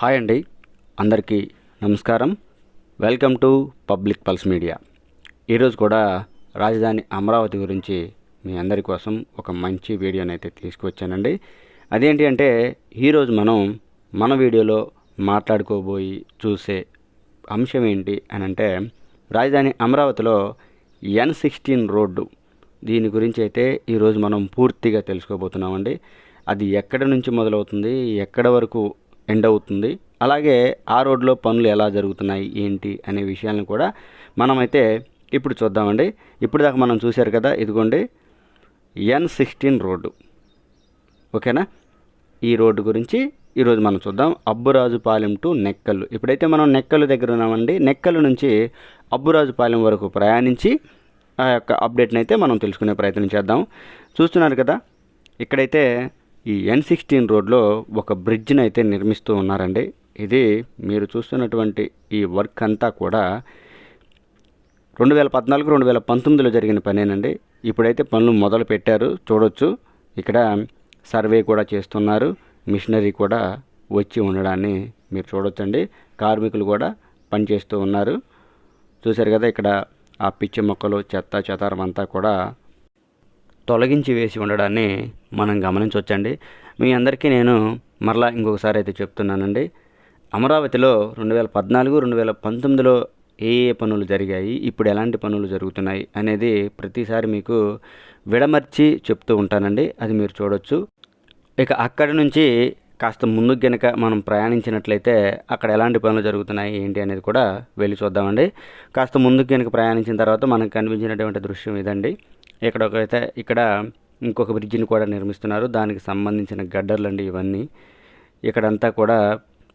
Hi అండి, అందరికీ నమస్కారం. Welcome to public pulse media. ఈరోజు కూడా రాజధాని అమరావతి గురించి మీ అందరి కోసం ఒక మంచి వీడియోని అయితే తీసుకువచ్చానండి. అదేంటి అంటే ఈరోజు మన వీడియోలో మాట్లాడుకోబోయి చూసే అంశం ఏంటి అని అంటే రాజధాని అమరావతిలో N16 రోడ్డు, దీని గురించి అయితే ఈరోజు మనం పూర్తిగా తెలుసుకోబోతున్నామండి. అది ఎక్కడి నుంచి మొదలవుతుంది, ఎక్కడ వరకు ఎండ్ అవుతుంది, అలాగే ఆ రోడ్లో పనులు ఎలా జరుగుతున్నాయి ఏంటి అనే విషయాలను కూడా మనమైతే ఇప్పుడు చూద్దామండి. ఇప్పుడు దాకా మనం చూశారు కదా, ఇదిగోండి N16 రోడ్డు, ఓకేనా. ఈ రోడ్డు గురించి ఈరోజు మనం చూద్దాం. అబ్బురాజుపాలెం టు నెక్కల్లు. ఇప్పుడైతే మనం నెక్కల్లు దగ్గర ఉన్నామండి. నెక్కల్లు నుంచి అబ్బురాజుపాలెం వరకు ప్రయాణించి ఆ యొక్క అప్డేట్ని అయితే మనం తెలుసుకునే ప్రయత్నం చేద్దాం. చూస్తున్నారు కదా, ఇక్కడైతే ఈ N16 రోడ్లో ఒక బ్రిడ్జ్ని అయితే నిర్మిస్తూ ఉన్నారండి. ఇది మీరు చూస్తున్నటువంటి ఈ వర్క్ అంతా కూడా 2014-2019లో జరిగిన పనేనండి. ఇప్పుడైతే పనులు మొదలు పెట్టారు, చూడొచ్చు. ఇక్కడ సర్వే కూడా చేస్తున్నారు, మిషనరీ కూడా వచ్చి ఉండడాన్ని మీరు చూడొచ్చండి. కార్మికులు కూడా పనిచేస్తూ ఉన్నారు. చూశారు కదా, ఇక్కడ ఆ పిచ్చి మొక్కలు, చెత్త చెదారం అంతా కూడా తొలగించి వేసి ఉండడాన్ని మనం గమనించవచ్చండి. మీ అందరికీ నేను మరలా ఇంకొకసారి అయితే చెప్తున్నానండి. అమరావతిలో 2014-2019లో ఏ పనులు జరిగాయి, ఇప్పుడు ఎలాంటి పనులు జరుగుతున్నాయి అనేది ప్రతిసారి మీకు విడమర్చి చెప్తూ ఉంటానండి. అది మీరు చూడొచ్చు. ఇక అక్కడి నుంచి కాస్త ముందుకు గనక మనం ప్రయాణించినట్లయితే అక్కడ ఎలాంటి పనులు జరుగుతున్నాయి ఏంటి అనేది కూడా వెళ్ళి చూద్దామండి. కాస్త ముందుకు గనక ప్రయాణించిన తర్వాత మనకు కనిపించినటువంటి దృశ్యం ఇదండి. ఇక్కడ ఇంకొక బ్రిడ్జిని కూడా నిర్మిస్తున్నారు. దానికి సంబంధించిన గడ్డర్లు అండి ఇవన్నీ. ఇక్కడంతా కూడా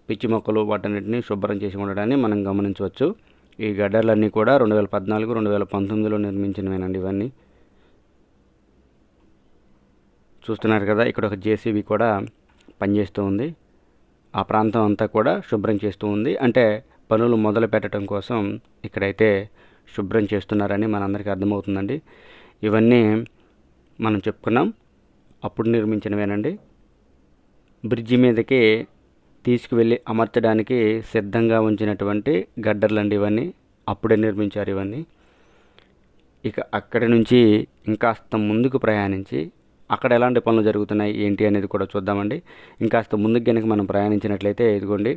పిచ్చి మొక్కలు వాటన్నిటిని శుభ్రం చేసి ఉండడాన్ని మనం గమనించవచ్చు. ఈ గడ్డర్లన్నీ కూడా 2014-2019లో నిర్మించినవేనండి ఇవన్నీ. చూస్తున్నారు కదా, ఇక్కడ ఒక జేసీబీ కూడా పనిచేస్తూ ఉంది. ఆ ప్రాంతం అంతా కూడా శుభ్రం చేస్తూ ఉంది. అంటే పనులు మొదలు పెట్టడం కోసం ఇక్కడైతే శుభ్రం చేస్తున్నారని మనందరికీ అర్థమవుతుందండి. ఇవన్నీ మనం చెప్పుకున్నాం, అప్పుడు నిర్మించినవేనండి. బ్రిడ్జి మీదకి తీసుకువెళ్ళి అమర్చడానికి సిద్ధంగా ఉంచినటువంటి గడ్డర్లండి ఇవన్నీ. అప్పుడే నిర్మించారు ఇవన్నీ. ఇక అక్కడి నుంచి ఇంకాస్త ముందుకు ప్రయాణించి అక్కడ ఎలాంటి పనులు జరుగుతున్నాయి ఏంటి అనేది కూడా చూద్దామండి. ఇంకాస్త ముందుకు కనుక మనం ప్రయాణించినట్లయితే ఇదిగోండి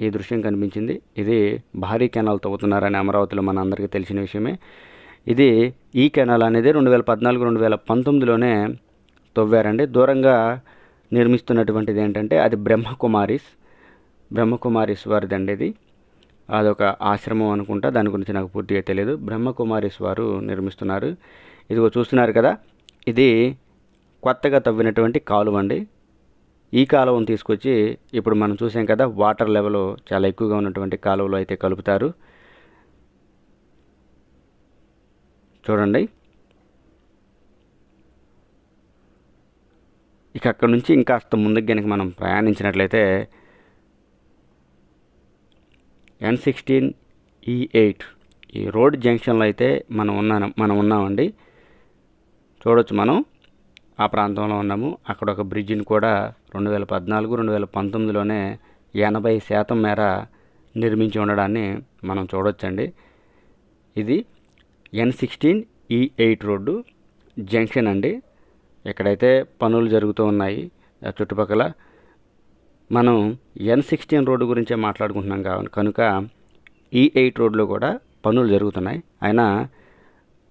ఈ దృశ్యం కనిపించింది. ఇది భారీ కెనాల్ తవ్వుతున్నారని అమరావతిలో మన అందరికీ తెలిసిన విషయమే. ఇది ఈ కెనాల్ అనేది 2014-2019లోనే తవ్వారండి. దూరంగా నిర్మిస్తున్నటువంటిది ఏంటంటే అది బ్రహ్మకుమారిస్ వారిదండి. ఇది అదొక ఆశ్రమం అనుకుంటా, దాని గురించి నాకు పూర్తిగా తెలియదు. బ్రహ్మకుమారిస్ వారు నిర్మిస్తున్నారు. ఇదిగో చూస్తున్నారు కదా, ఇది కొత్తగా తవ్వినటువంటి కాలువ అండి. ఈ కాలువను తీసుకొచ్చి ఇప్పుడు మనం చూసాం కదా, వాటర్ లెవెల్ చాలా ఎక్కువగా ఉన్నటువంటి కాలువలో అయితే కలుపుతారు. చూడండి, ఇక అక్కడ నుంచి ఇంకాస్త ముందుకు కనుక మనం ప్రయాణించినట్లయితే N16E8 ఈ రోడ్ జంక్షన్లో అయితే మనం ఉన్నామండి. చూడొచ్చు, మనం ఆ ప్రాంతంలో ఉన్నాము. అక్కడ ఒక బ్రిడ్జిని కూడా 2014-2019లోనే 80% మేర నిర్మించి ఉండడాన్ని మనం చూడొచ్చండి. ఇది N16E8 రోడ్డు జంక్షన్ అండి. ఎక్కడైతే పనులు జరుగుతూ ఉన్నాయి చుట్టుపక్కల, మనం N16 రోడ్డు గురించే మాట్లాడుకుంటున్నాం కనుక E8 రోడ్లో కూడా పనులు జరుగుతున్నాయి. అయినా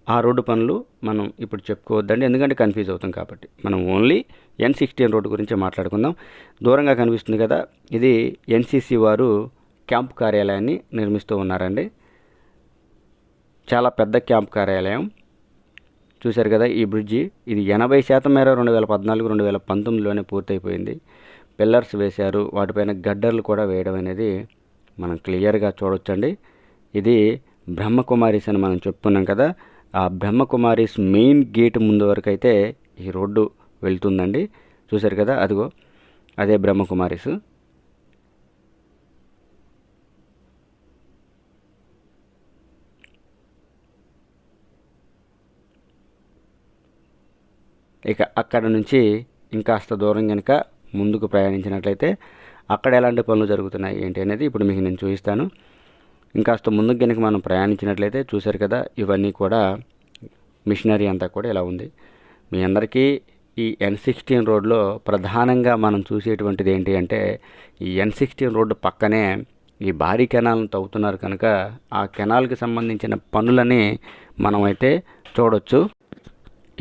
ఆ రోడ్డు పనులు మనం ఇప్పుడు చెప్పుకోవద్దండి, ఎందుకంటే కన్ఫ్యూజ్ అవుతాం కాబట్టి. మనం ఓన్లీ N16 రోడ్డు గురించే మాట్లాడుకుందాం. దూరంగా కనిపిస్తుంది కదా, ఇది ఎన్సీసీ వారు క్యాంప్ కార్యాలయాన్ని నిర్మిస్తూ ఉన్నారండి. చాలా పెద్ద క్యాంప్ కార్యాలయం. చూశారు కదా ఈ బ్రిడ్జి, ఇది 80% మేర 2014-2019లోనే పూర్తయిపోయింది. పిల్లర్స్ వేశారు, వాటిపైన గడ్డర్లు కూడా వేయడం అనేది మనం క్లియర్గా చూడొచ్చండి. ఇది బ్రహ్మకుమారిస్ అని మనం చెప్పుకున్నాం కదా, ఆ బ్రహ్మకుమారిస్ మెయిన్ గేట్ ముందు వరకు అయితే ఈ రోడ్డు వెళ్తుందండి. చూశారు కదా, అదిగో అదే బ్రహ్మకుమారిస్. ఇక అక్కడ నుంచి ఇంకాస్త దూరం కనుక ముందుకు ప్రయాణించినట్లయితే అక్కడ ఎలాంటి పనులు జరుగుతున్నాయి ఏంటి అనేది ఇప్పుడు మీకు నేను చూపిస్తాను. ఇంకాస్త ముందుకు కనుక మనం ప్రయాణించినట్లయితే చూశారు కదా, ఇవన్నీ కూడా మిషనరీ అంతా కూడా ఇలా ఉంది. మీ అందరికీ ఈ N16 రోడ్లో ప్రధానంగా మనం చూసేటువంటిది ఏంటి అంటే, ఈ N16 రోడ్డు పక్కనే ఈ భారీ కెనాల్ను తవ్వుతున్నారు కనుక ఆ కెనాల్కి సంబంధించిన పనులని మనమైతే చూడొచ్చు.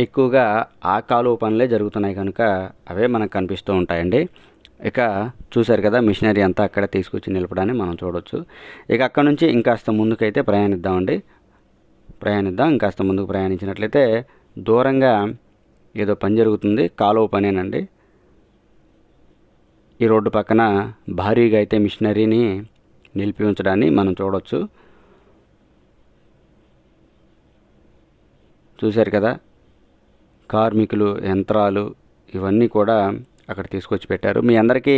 ఎక్కువగా ఆ కాలువ పనులే జరుగుతున్నాయి కనుక అవే మనకు కనిపిస్తూ ఉంటాయండి. ఇక చూశారు కదా, మిషనరీ అంతా అక్కడ తీసుకొచ్చి నిలపడాన్ని మనం చూడొచ్చు. ఇక అక్కడ నుంచి ఇంకాస్త ముందుకైతే ప్రయాణిద్దాం. ఇంకాస్త ముందుకు ప్రయాణించినట్లయితే దూరంగా ఏదో పని జరుగుతుంది, కాలువ పనేనండి. ఈ రోడ్డు పక్కన భారీగా అయితే మిషనరీని నిలిపి ఉంచడాన్ని మనం చూడొచ్చు. చూశారు కదా, కార్మికులు, యంత్రాలు ఇవన్నీ కూడా అక్కడ తీసుకొచ్చి పెట్టారు. మీ అందరికీ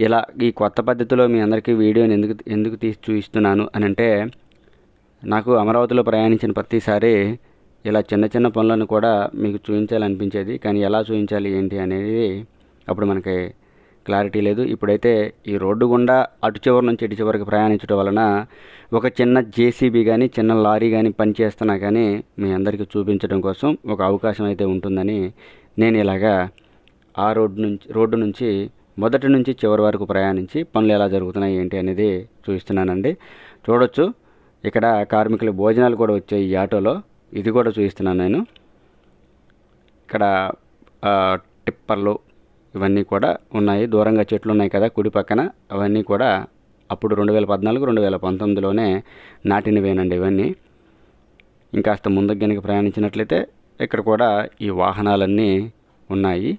ఇలా ఈ కొత్త పద్ధతిలో మీ అందరికీ వీడియోని ఎందుకు తీసి చూపిస్తున్నాను అని అంటే, నాకు అమరావతిలో ప్రయాణించిన ప్రతిసారి ఇలా చిన్న చిన్న పనులను కూడా మీకు చూపించాలనిపించేది. కానీ ఎలా చూపించాలి ఏంటి అనేది అప్పుడు మనకి క్లారిటీ లేదు. ఇప్పుడైతే ఈ రోడ్డు గుండా అటు చివరి నుంచి ఇటు చివరికి ప్రయాణించడం వలన ఒక చిన్న జేసీబీ కానీ చిన్న లారీ కానీ పనిచేస్తున్నా కానీ మీ అందరికీ చూపించడం కోసం ఒక అవకాశం అయితే ఉంటుందని నేను ఇలాగా ఆ రోడ్డు నుంచి మొదటి నుంచి చివరి వరకు ప్రయాణించి పనులు ఎలా జరుగుతున్నాయి ఏంటి అనేది చూపిస్తున్నానండి. చూడొచ్చు, ఇక్కడ కార్మికుల భోజనాలు కూడా వచ్చాయి ఈ ఆటోలో. ఇది కూడా చూపిస్తున్నాను నేను. ఇక్కడ టిప్పర్లు ఇవన్నీ కూడా ఉన్నాయి. దూరంగా చెట్లు ఉన్నాయి కదా కుడి పక్కన, అవన్నీ కూడా అప్పుడు 2014, 2019లోనే నాటినవేనండి ఇవన్నీ. ఇంకాస్త ముందుకు కనుక ప్రయాణించినట్లయితే ఇక్కడ కూడా ఈ వాహనాలన్నీ ఉన్నాయి.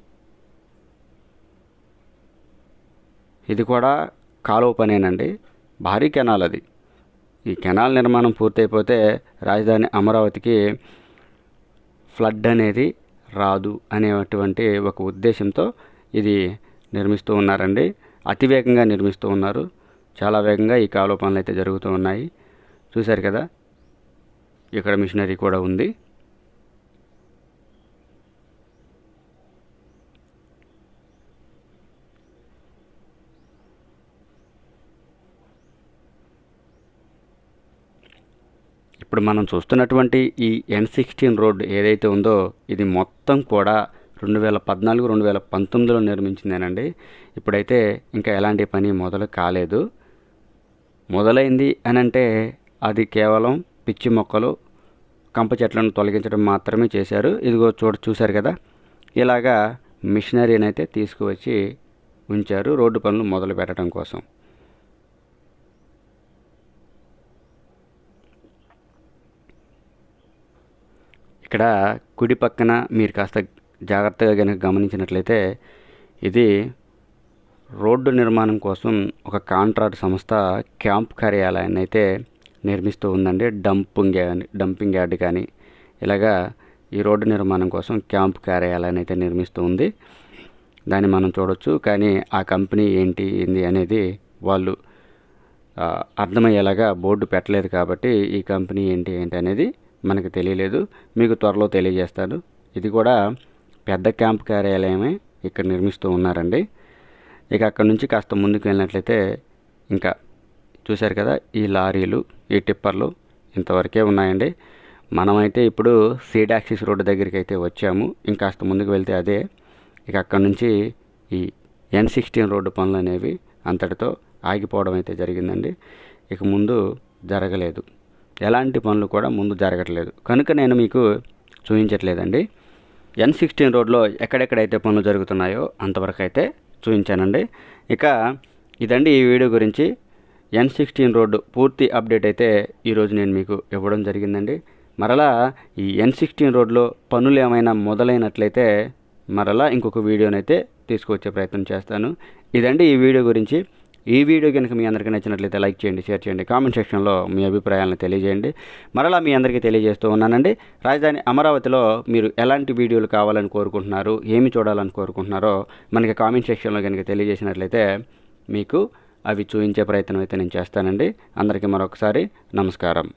ఇది కూడా కాలువ పనేనండి, భారీ కెనాల్ అది. ఈ కెనాల్ నిర్మాణం పూర్తయిపోతే రాజధాని అమరావతికి ఫ్లడ్ అనేది రాదు అనేటువంటి ఒక ఉద్దేశంతో ఇది నిర్మిస్తూ ఉన్నారండి. అతివేగంగా నిర్మిస్తూ ఉన్నారు. చాలా వేగంగా ఈ కాలువ పనులు అయితే జరుగుతూ ఉన్నాయి. చూశారు కదా, ఇక్కడ మిషనరీ కూడా ఉంది. ఇప్పుడు మనం చూస్తున్నటువంటి ఈ N16 రోడ్ ఏదైతే ఉందో ఇది మొత్తం కూడా 2014, 2019లో నిర్మించిందేనండి. ఇప్పుడైతే ఇంకా ఎలాంటి పని మొదలు కాలేదు. మొదలైంది అని అంటే అది కేవలం పిచ్చి మొక్కలు, కంప చెట్లను తొలగించడం మాత్రమే చేశారు. ఇదిగో చూశారు కదా, ఇలాగా మిషనరీని అయితే తీసుకువచ్చి ఉంచారు రోడ్డు పనులు మొదలు పెట్టడం కోసం. ఇక్కడ కుడి పక్కన మీరు కాస్త జాగ్రత్తగా కనుక గమనించినట్లయితే ఇది రోడ్డు నిర్మాణం కోసం ఒక కాంట్రాక్ట్ సంస్థ క్యాంప్ కార్యాలయాన్ని అయితే నిర్మిస్తూ ఉందండి. డంపింగ్ యార్డ్ కానీ ఇలాగా ఈ రోడ్డు నిర్మాణం కోసం క్యాంప్ కార్యాలయాన్ని అయితే నిర్మిస్తూ ఉంది. దాన్ని మనం చూడొచ్చు. కానీ ఆ కంపెనీ ఏంటి అనేది వాళ్ళు అర్థమయ్యేలాగా బోర్డు పెట్టలేదు కాబట్టి ఈ కంపెనీ ఏంటి అనేది మనకు తెలియలేదు. మీకు త్వరలో తెలియజేస్తాను. ఇది కూడా పెద్ద క్యాంప్ కార్యాలయమే ఇక్కడ నిర్మిస్తూ ఉన్నారండి. ఇక అక్కడ నుంచి కాస్త ముందుకు వెళ్ళినట్లయితే ఇంకా చూశారు కదా, ఈ లారీలు, ఈ టిప్పర్లు ఇంతవరకే ఉన్నాయండి. మనమైతే ఇప్పుడు సీడాక్సిస్ రోడ్డు దగ్గరికి అయితే వచ్చాము. ఇంకాస్త ముందుకు వెళ్తే అదే. ఇక అక్కడ నుంచి ఈ N16 రోడ్డు పనులు అనేవి అంతటితో ఆగిపోవడం అయితే జరిగిందండి. ఇక ముందు జరగలేదు, ఎలాంటి పనులు కూడా ముందు జరగట్లేదు కనుక నేను మీకు చూపించట్లేదండి. N16 రోడ్లో ఎక్కడెక్కడైతే పనులు జరుగుతున్నాయో అంతవరకు అయితే చూపించానండి. ఇక ఇదండి ఈ వీడియో గురించి. N16 రోడ్డు పూర్తి అప్డేట్ అయితే ఈరోజు నేను మీకు ఇవ్వడం జరిగిందండి. మరలా ఈ N16 రోడ్లో పనులు ఏమైనా మొదలైనట్లయితే మరలా ఇంకొక వీడియోనైతే తీసుకువచ్చే ప్రయత్నం చేస్తాను. ఇదండి ఈ వీడియో గురించి. ఈ వీడియో కనుక మీ అందరికీ నచ్చినట్లయితే లైక్ చేయండి, షేర్ చేయండి, కామెంట్ సెక్షన్లో మీ అభిప్రాయాలను తెలియజేయండి. మరలా మీ అందరికీ తెలియజేస్తూ ఉన్నానండి, రాజధాని అమరావతిలో మీరు ఎలాంటి వీడియోలు కావాలని కోరుకుంటున్నారు, ఏమి చూడాలని కోరుకుంటున్నారో మనకి కామెంట్ సెక్షన్లో కనుక తెలియజేసినట్లయితే మీకు అవి చూపించే ప్రయత్నం అయితే నేను చేస్తానండి. అందరికీ మరొకసారి నమస్కారం.